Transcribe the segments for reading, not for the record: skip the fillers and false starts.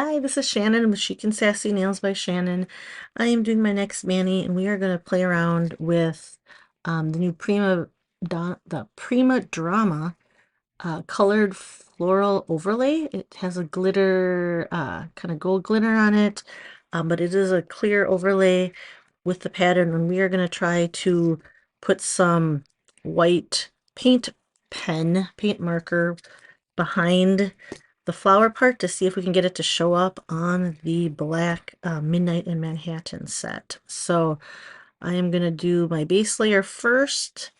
Hi, this is Shannon with Chic and Sassy Nails by Shannon. I am doing my next mani, and we are going to play around with the new Prima Drama colored floral overlay. It has a glitter, kind of gold glitter on it, but it is a clear overlay with the pattern, and we are going to try to put some white paint marker behind the flower part to see if we can get it to show up on the black Midnight in Manhattan set. So I am going to do my base layer first,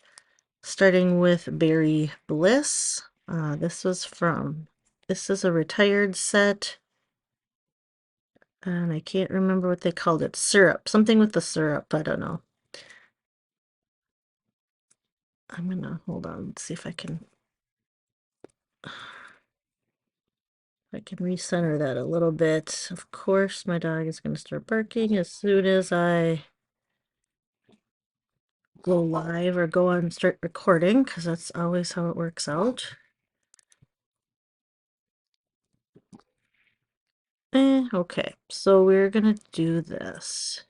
starting with Berry Bliss. This is a retired set, and I can't remember what they called it. Syrup, something with the syrup, I don't know. I'm gonna hold on, see if I can recenter that a little bit. Of course, my dog is going to start barking as soon as I go live or go on and start recording, because that's always how it works out. Okay, so we're gonna do this.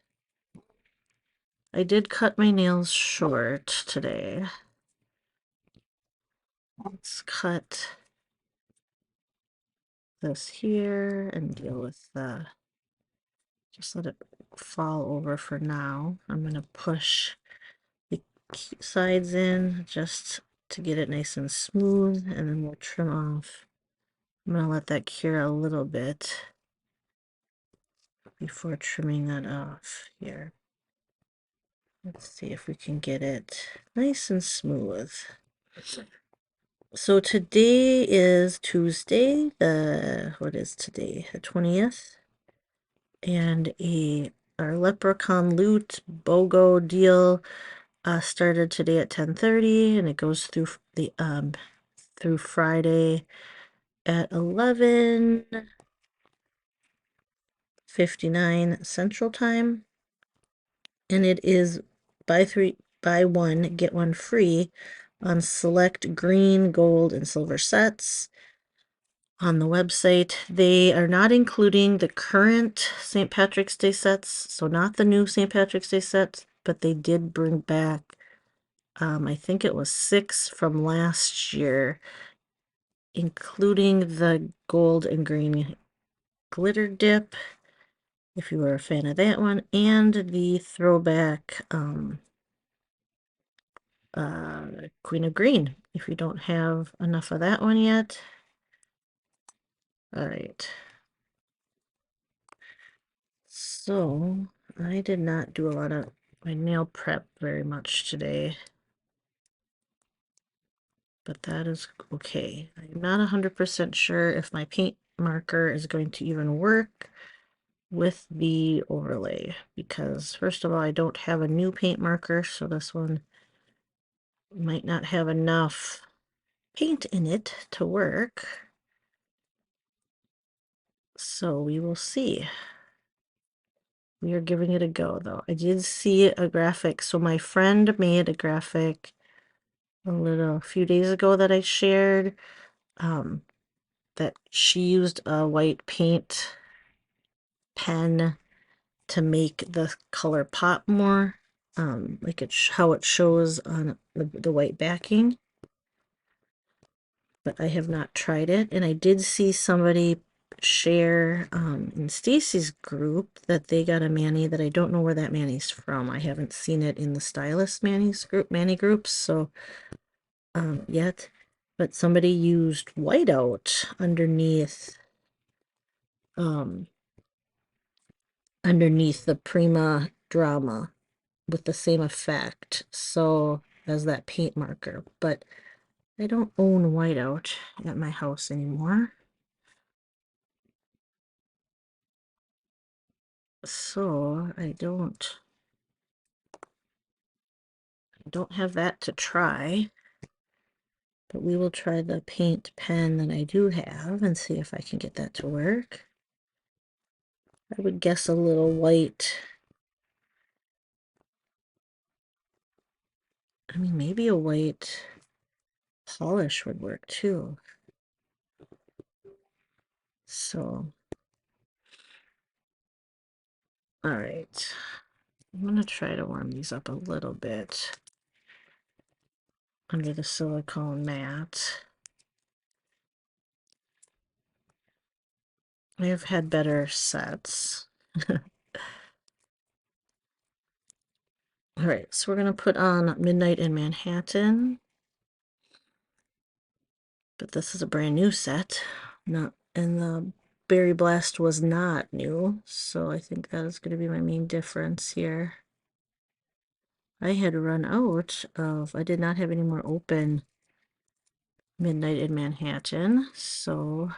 I did cut my nails short today. Let's cut this here and deal with the, just let it fall over for now. I'm gonna push the sides in just to get it nice and smooth, and then we'll trim off. I'm gonna let that cure a little bit before trimming that off here. Let's see if we can get it nice and smooth. So today is Tuesday, what is today? The 20th. And our Leprechaun Loot BOGO deal started today at 10:30, and it goes through Friday at 11:59 Central Time. And it is buy one, get one free on select green, gold, and silver sets on the website. They are not including the current St. Patrick's Day sets, so not the new St. Patrick's Day sets, but they did bring back, I think it was 6 from last year, including the gold and green glitter dip, if you were a fan of that one, and the throwback Queen of Green, if you don't have enough of that one yet. All right. So I did not do a lot of my nail prep very much today, but that is okay. I'm not 100% sure if my paint marker is going to even work with the overlay, because first of all, I don't have a new paint marker, so this one might not have enough paint in it to work. So we will see. We are giving it a go, though. I did see a graphic. So my friend made a graphic a few days ago that I shared, that she used a white paint pen to make the color pop more, like how it shows on the white backing. But I have not tried it, and I did see somebody share in Stacy's group that they got a mani that I don't know where that mani's from. I haven't seen it in the stylist mani groups, so yet, but somebody used whiteout underneath the Prima Drama with the same effect, so as that paint marker. But I don't own whiteout at my house anymore, so I don't have that to try. But we will try the paint pen that I do have and see if I can get that to work. I would guess a little white. I mean, maybe a white polish would work too. So All right. I'm going to try to warm these up a little bit under the silicone mat. I have had better sets. All right, so we're going to put on Midnight in Manhattan. But this is a brand new set. Not, and the Berry Blast was not new, so I think that is going to be my main difference here. I had run out of, I did not have any more open Midnight in Manhattan, so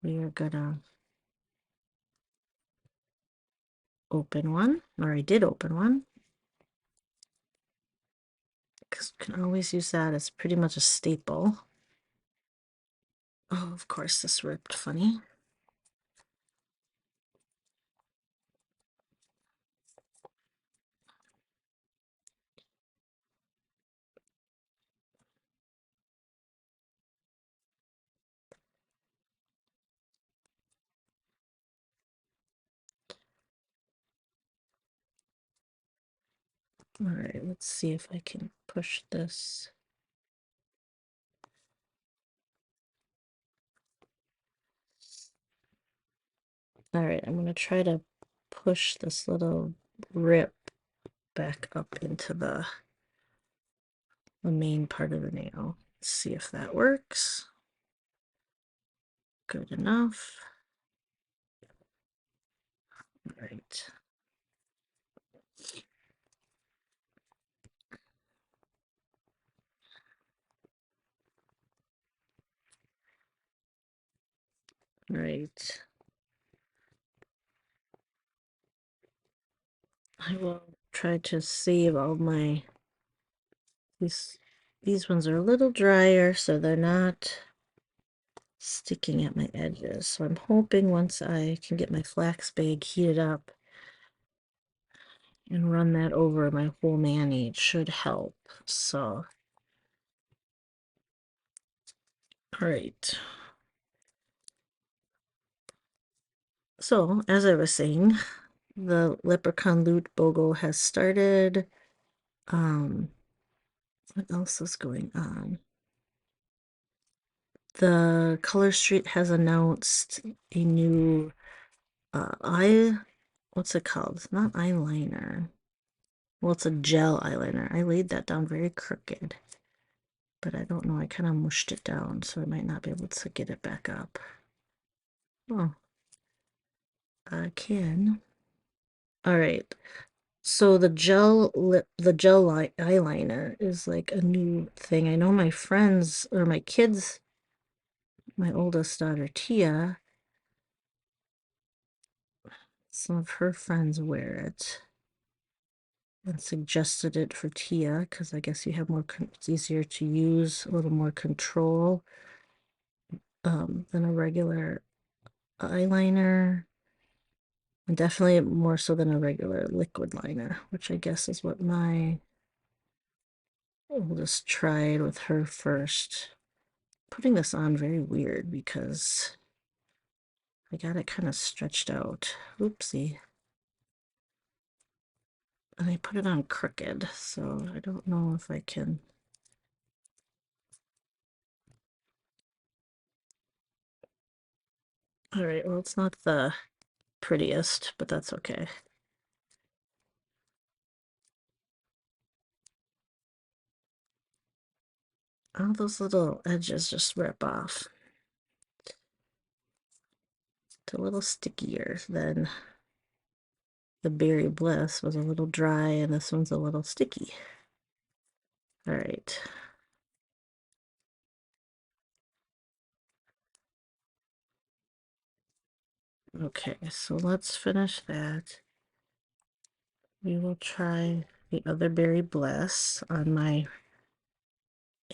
we are gonna open one, or I did open one, because you can always use that as pretty much a staple. Oh, of course, this ripped funny. All right, let's see if I can push this. All right, I'm gonna try to push this little rip back up into the main part of the nail. Let's see if that works. Good enough. All right. All right. I will try to save all my these ones are a little drier, so they're not sticking at my edges. So I'm hoping once I can get my flax bag heated up and run that over my whole mani, it should help. So, all right. So, as I was saying, the Leprechaun Loot BOGO has started. What else is going on? The Color Street has announced a new what's it called? It's not eyeliner. Well, it's a gel eyeliner. I laid that down very crooked, but I don't know. I kind of mushed it down, so I might not be able to get it back up. Oh, I can. All right. So the eyeliner is like a new thing. I know my friends or my kids, my oldest daughter Tia, some of her friends wear it and suggested it for Tia because I guess you have more, it's easier to use, a little more control than a regular eyeliner. And definitely more so than a regular liquid liner, which I guess is what my oldest tried with her first. Putting this on very weird because I got it kind of stretched out. Oopsie. And I put it on crooked, so I don't know if I can. All right, well, it's not the prettiest, but that's okay. All those little edges just rip off. It's a little stickier than the Berry Bliss was a little dry, and this one's a little sticky. All right. Okay, so let's finish that. We will try the other Berry Bliss on my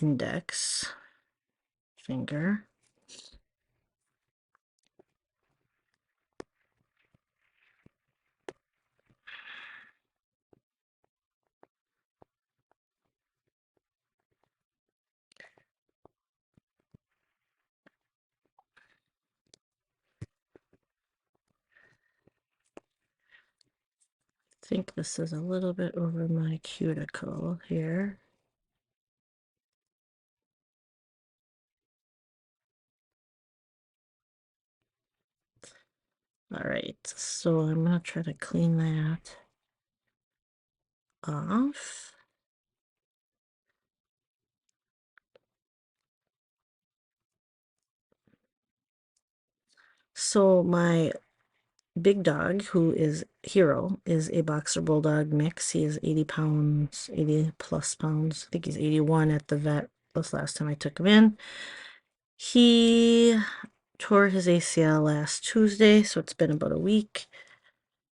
index finger. think this is a little bit over my cuticle here. All right, so I'm gonna try to clean that off. So my big dog, who is Hero, is a boxer bulldog mix. He is 80 pounds, 80 plus pounds. I think he's 81 at the vet this last time I took him in. He tore his ACL last Tuesday, so it's been about a week.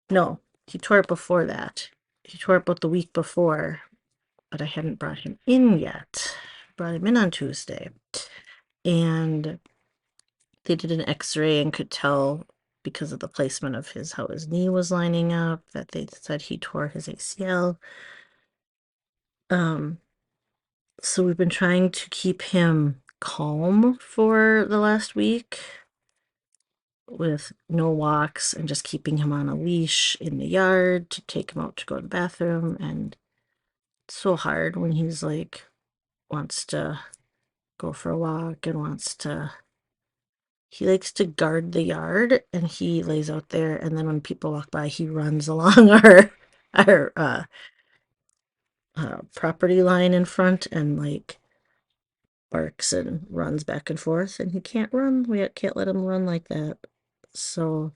No, he tore it before that. He tore it about the week before, but I hadn't brought him in yet. Brought him in on Tuesday. And they did an x-ray and could tell because of the placement of how his knee was lining up that they said he tore his ACL. So we've been trying to keep him calm for the last week with no walks and just keeping him on a leash in the yard to take him out to go to the bathroom. And it's so hard when he's like wants to go for a walk and he likes to guard the yard, and he lays out there, and then when people walk by he runs along our property line in front and like barks and runs back and forth, and he can't run. We can't let him run like that. So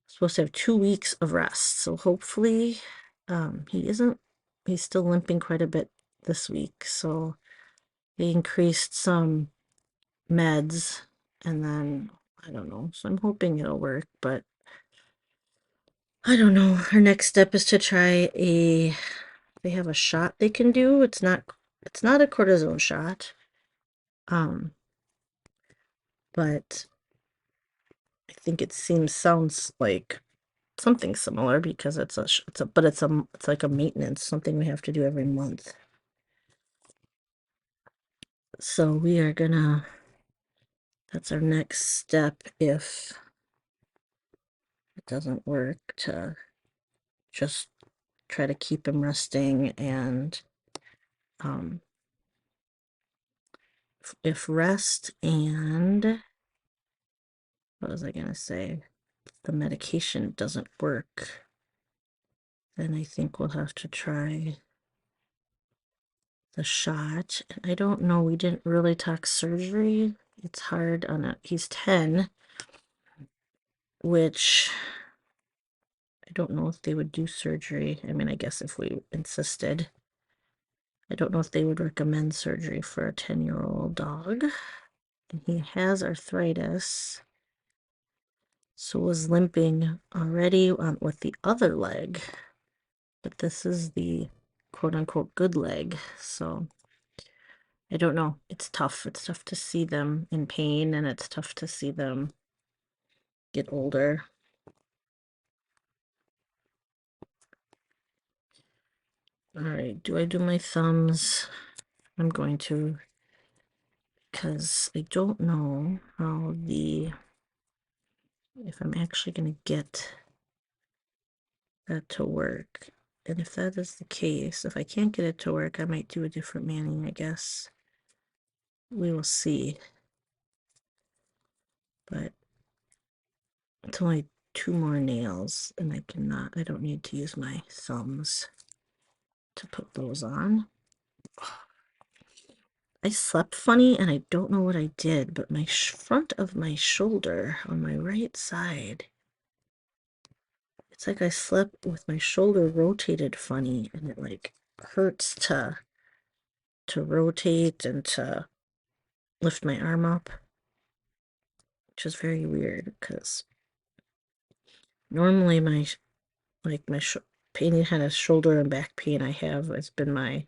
supposed to have 2 weeks of rest. So hopefully he isn't he's still limping quite a bit this week. So they increased some meds, and then I don't know. So I'm hoping it'll work, but I don't know. Our next step is to try they have a shot they can do. It's not a cortisone shot. Um, but I think sounds like something similar because it's like a maintenance, something we have to do every month. So we are gonna that's our next step if it doesn't work, to just try to keep him resting. And um if rest and what was I gonna say? The medication doesn't work, then I think we'll have to try the shot. And I don't know, we didn't really talk surgery. It's hard on he's 10, which I don't know if they would do surgery. I mean, I guess if we insisted. I don't know if they would recommend surgery for a 10-year-old dog. And he has arthritis. So was limping already with the other leg. But this is the quote-unquote good leg. So I don't know. It's tough. It's tough to see them in pain, and it's tough to see them get older. All right, do I do my thumbs? I'm going to, because I don't know if I'm actually going to get that to work. And if that is the case, if I can't get it to work, I might do a different manning, I guess. We will see. But it's only 2 more nails, and I don't need to use my thumbs to put those on. I slept funny, and I don't know what I did, but my front of my shoulder on my right side, it's like I slept with my shoulder rotated funny, and it like hurts to rotate and to lift my arm up, which is very weird because normally my pain, kind of shoulder and back pain I have, it's been my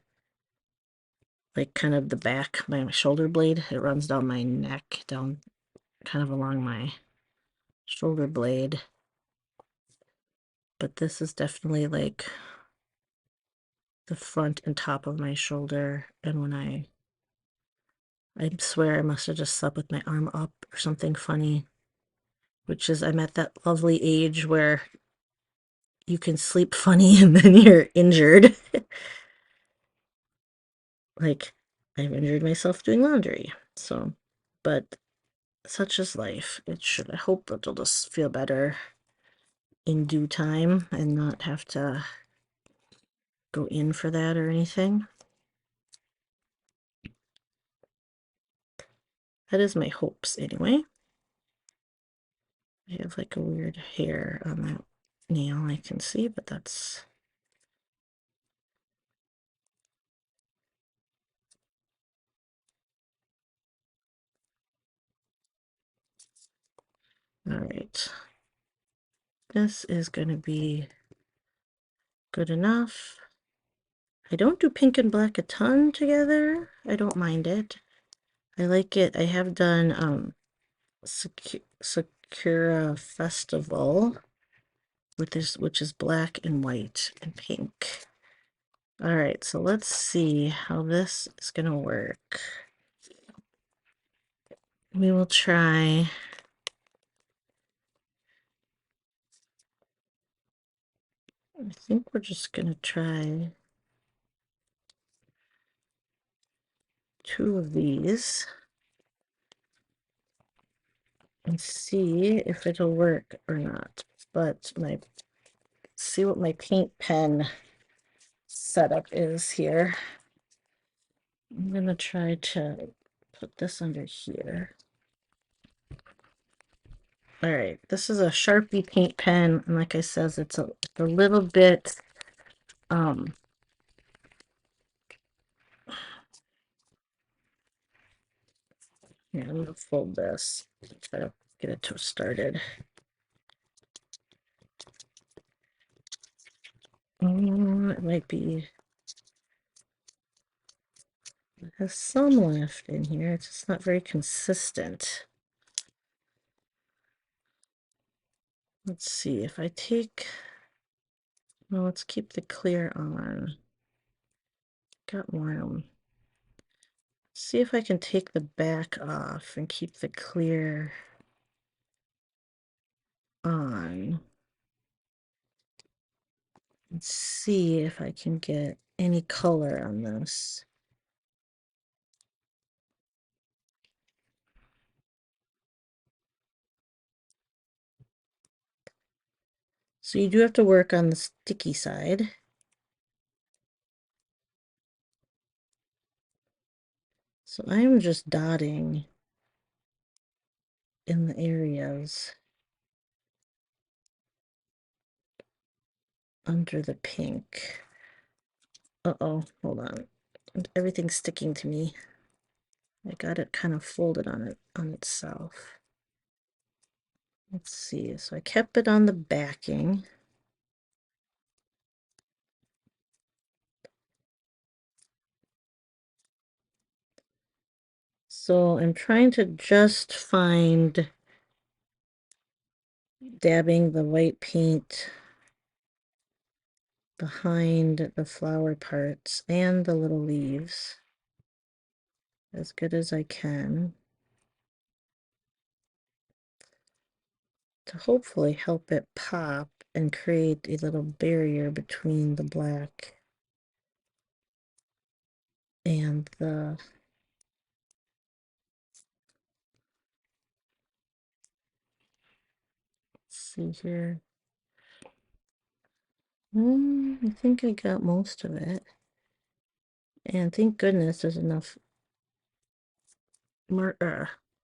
like kind of the back, my shoulder blade. It runs down my neck, down kind of along my shoulder blade. But this is definitely like the front and top of my shoulder. And when I swear I must have just slept with my arm up or something funny, which is I'm at that lovely age where you can sleep funny and then you're injured. Like, I've injured myself doing laundry. So, but such is life. I hope it'll just feel better in due time and not have to go in for that or anything. That is my hopes anyway. I have like a weird hair on that nail I can see, but that's all right. This is going to be good enough. I don't do pink and black a ton together. I don't mind it. I like it. I have done Sakura Festival with this, which is black and white and pink. All right, so let's see how this is gonna work. We will try I think we're just gonna try 2 of these and see if it'll work or not. But see what my paint pen setup is here. I'm gonna try to put this under here. All right, this is a Sharpie paint pen, and like I says, it's a little bit here, I'm gonna fold this, try to get it to started. It might be, it has some left in here, it's just not very consistent. Let's see if I take, well, let's keep the clear on. Got more of them. See if I can take the back off and keep the clear on. Let's see if I can get any color on this. So you do have to work on the sticky side. So I'm just dotting in the areas under the pink. Uh-oh, hold on. Everything's sticking to me. I got it kind of folded on itself. Let's see. So I kept it on the backing. So I'm trying to just find dabbing the white paint behind the flower parts and the little leaves as good as I can to hopefully help it pop and create a little barrier between the black and the let's see here. I think I got most of it. And thank goodness there's enough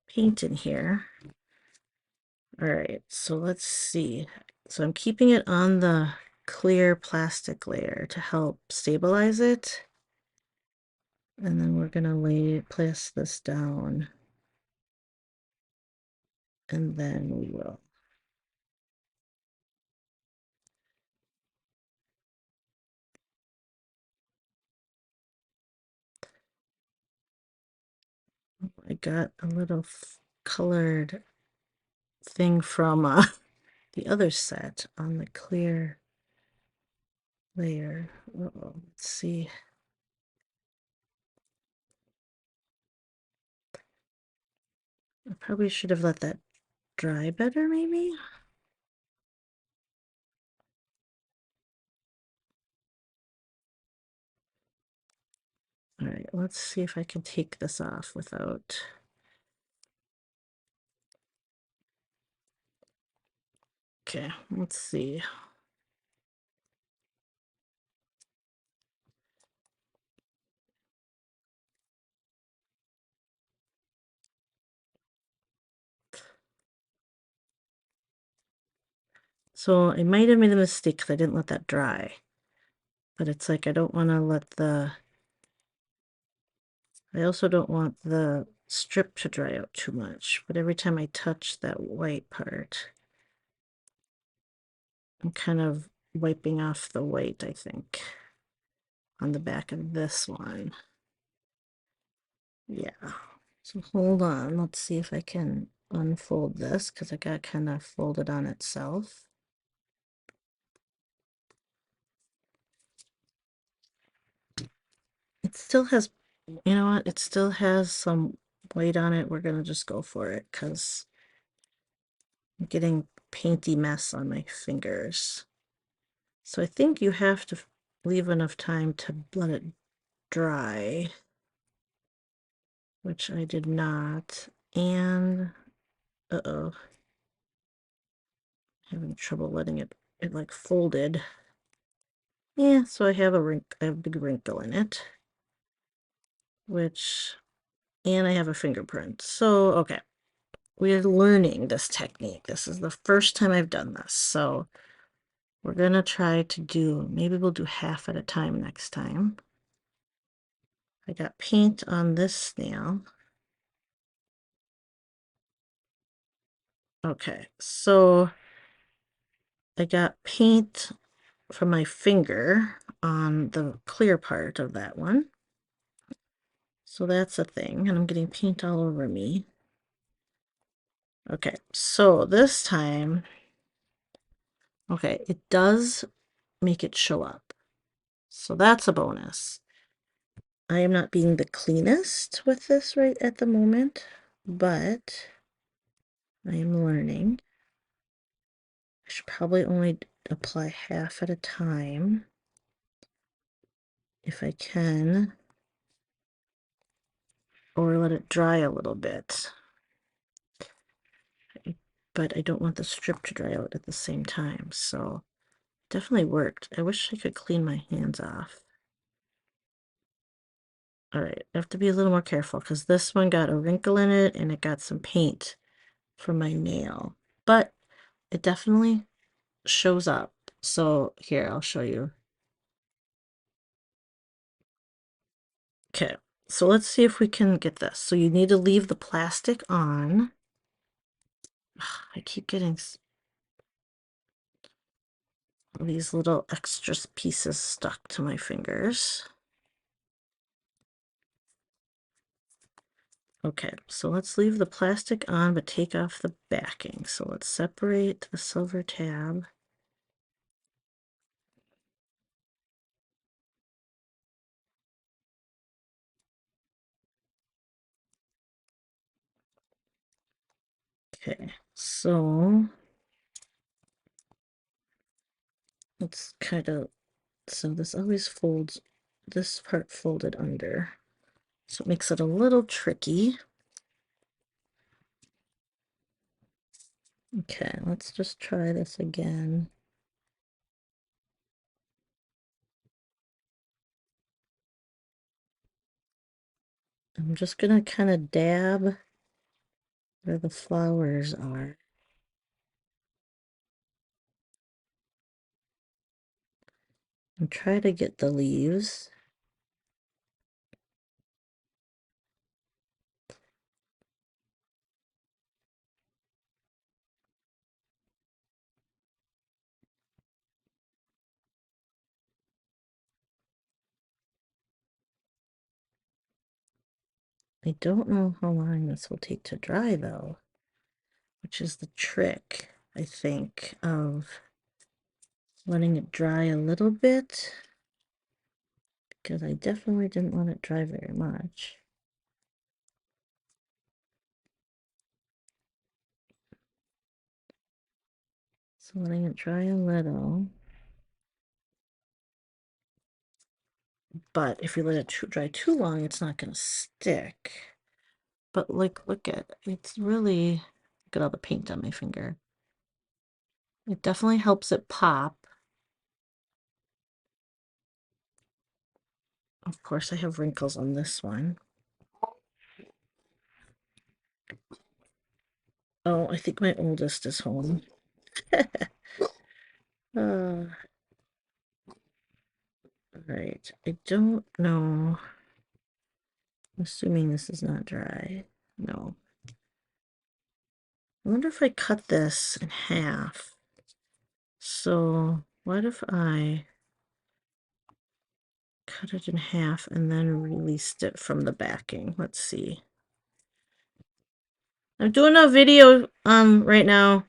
paint in here. All right, so let's see. So I'm keeping it on the clear plastic layer to help stabilize it. And then we're gonna place this down. And then we will. I got a little colored thing from the other set on the clear layer. Uh-oh, let's see. I probably should have let that dry better, maybe? All right, let's see if I can take this off without... Okay, let's see. So I might have made a mistake because I didn't let that dry. But it's like I don't want to let the... I also don't want the strip to dry out too much. But every time I touch that white part, I'm kind of wiping off the white, I think, on the back of this one. Yeah. So hold on. Let's see if I can unfold this because I got kind of folded on itself. It still has, you know what? It still has some white on it. We're going to just go for it because I'm getting painty mess on my fingers. So I think you have to leave enough time to let it dry, which I did not. And, uh-oh, having trouble letting it like folded. Yeah, so I have I have a big wrinkle in it, which, and I have a fingerprint. So, okay, we're learning this technique. This is the first time I've done this. So we're gonna try to do, maybe we'll do half at a time next time. I got paint on this snail. Okay, so I got paint from my finger on the clear part of that one. So that's a thing, and I'm getting paint all over me. Okay, so this time, okay, it does make it show up. So that's a bonus. I am not being the cleanest with this right at the moment, but I am learning. I should probably only apply half at a time if I can, or let it dry a little bit. But I don't want the strip to dry out at the same time, so definitely worked. I wish I could clean my hands off. All right, I have to be a little more careful because this one got a wrinkle in it and it got some paint from my nail, but it definitely shows up. So here, I'll show you. Okay, so let's see if we can get this. So you need to leave the plastic on. I keep getting these little extra pieces stuck to my fingers. Okay, so let's leave the plastic on, but take off the backing. So let's separate the silver tab. Okay, so let's kind of, so this always folds, this part folded under. So it makes it a little tricky. Okay, let's just try this again. I'm just gonna kind of dab where the flowers are. And try to get the leaves. I don't know how long this will take to dry though, which is the trick, I think, of letting it dry a little bit, because I definitely didn't let it dry very much. So letting it dry a little. but if you let it dry too long, it's not going to stick. But like, look at it's really, look at all the paint on my finger. It definitely helps it pop. Of course, I have wrinkles on this one. Oh, I think my oldest is home. uh, right. I don't know. I'm assuming this is not dry. No. I wonder if I cut this in half. So, what if I cut it in half and then released it from the backing? Let's see. I'm doing a video right now.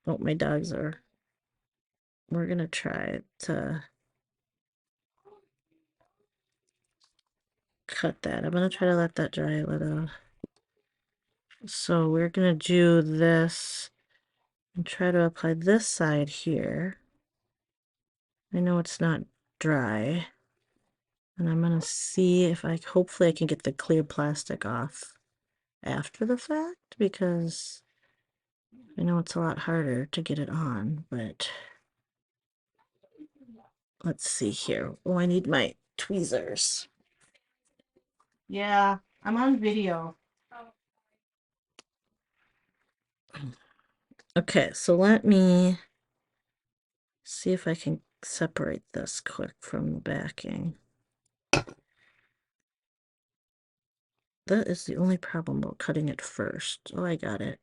Oh, my dogs are. We're gonna try to cut that. I'm gonna try to let that dry a little. So we're gonna do this and try to apply this side here. I know it's not dry. And I'm gonna see if hopefully I can get the clear plastic off after the fact, because I know it's a lot harder to get it on, but let's see here. Oh, I need my tweezers. Yeah, I'm on video. Okay, so let me see if I can separate this quick from the backing. That is the only problem about cutting it first. Oh, I got it.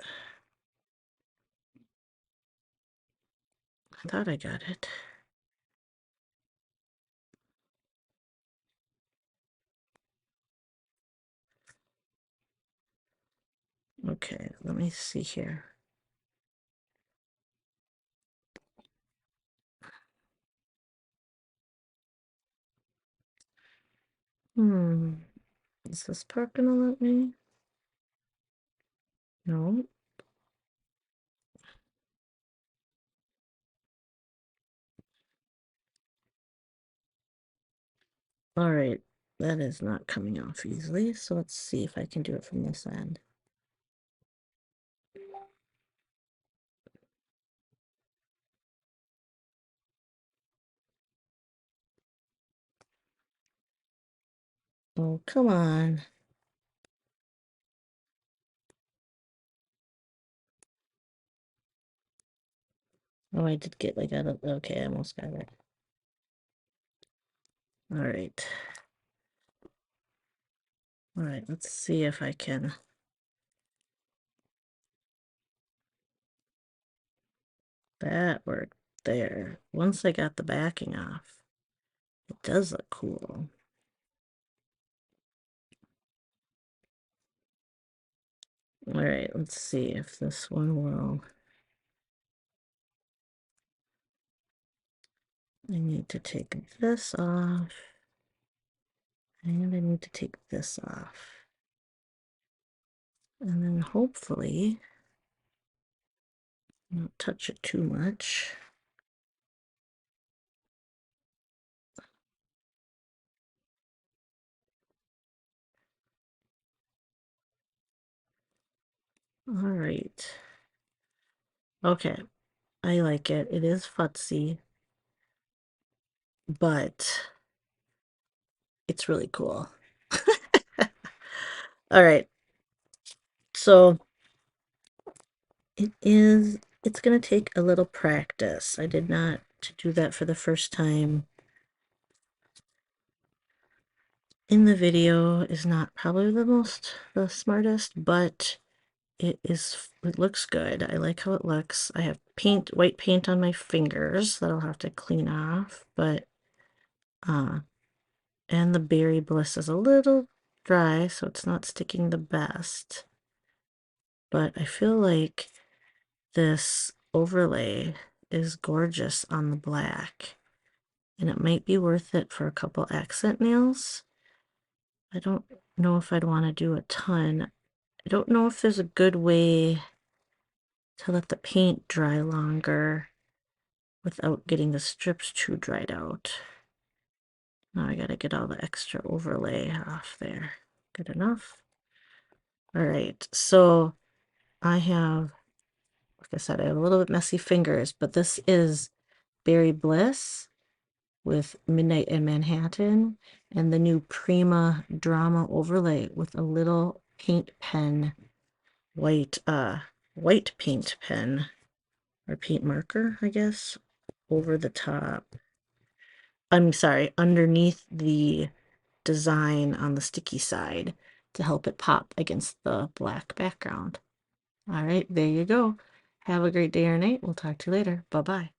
I thought I got it. Okay, let me see here. Is this part gonna let me? No. All right, that is not coming off easily, so let's see if I can do it from this end. Oh, come on. Oh, I did get like out. Okay, I almost got it. All right. All right, let's see if I can. That worked there. Once I got the backing off, it does look cool. All right, let's see if this one will. I need to take this off. And I need to take this off. And then hopefully not touch it too much. All right. Okay. I like it. It is futzy, but it's really cool. All right. So it's going to take a little practice. I did not to do that for the first time in the video is not probably the smartest, but it looks good. I like how it looks. I have white paint on my fingers that I'll have to clean off, but and the Berry Bliss is a little dry, so it's not sticking the best. But I feel like this overlay is gorgeous on the black, and it might be worth it for a couple accent nails. I don't know if I'd want to do a ton. I don't know if there's a good way to let the paint dry longer without getting the strips too dried out. Now I gotta get all the extra overlay off there. Good enough. All right, so I have, like I said, I have a little bit messy fingers, but this is Berry Bliss with Midnight in Manhattan and the new Prima Drama overlay with a little paint pen, white paint pen or paint marker, I guess, over the top. I'm sorry, underneath the design on the sticky side to help it pop against the black background. All right, there you go. Have a great day or night. We'll talk to you later. Bye-bye.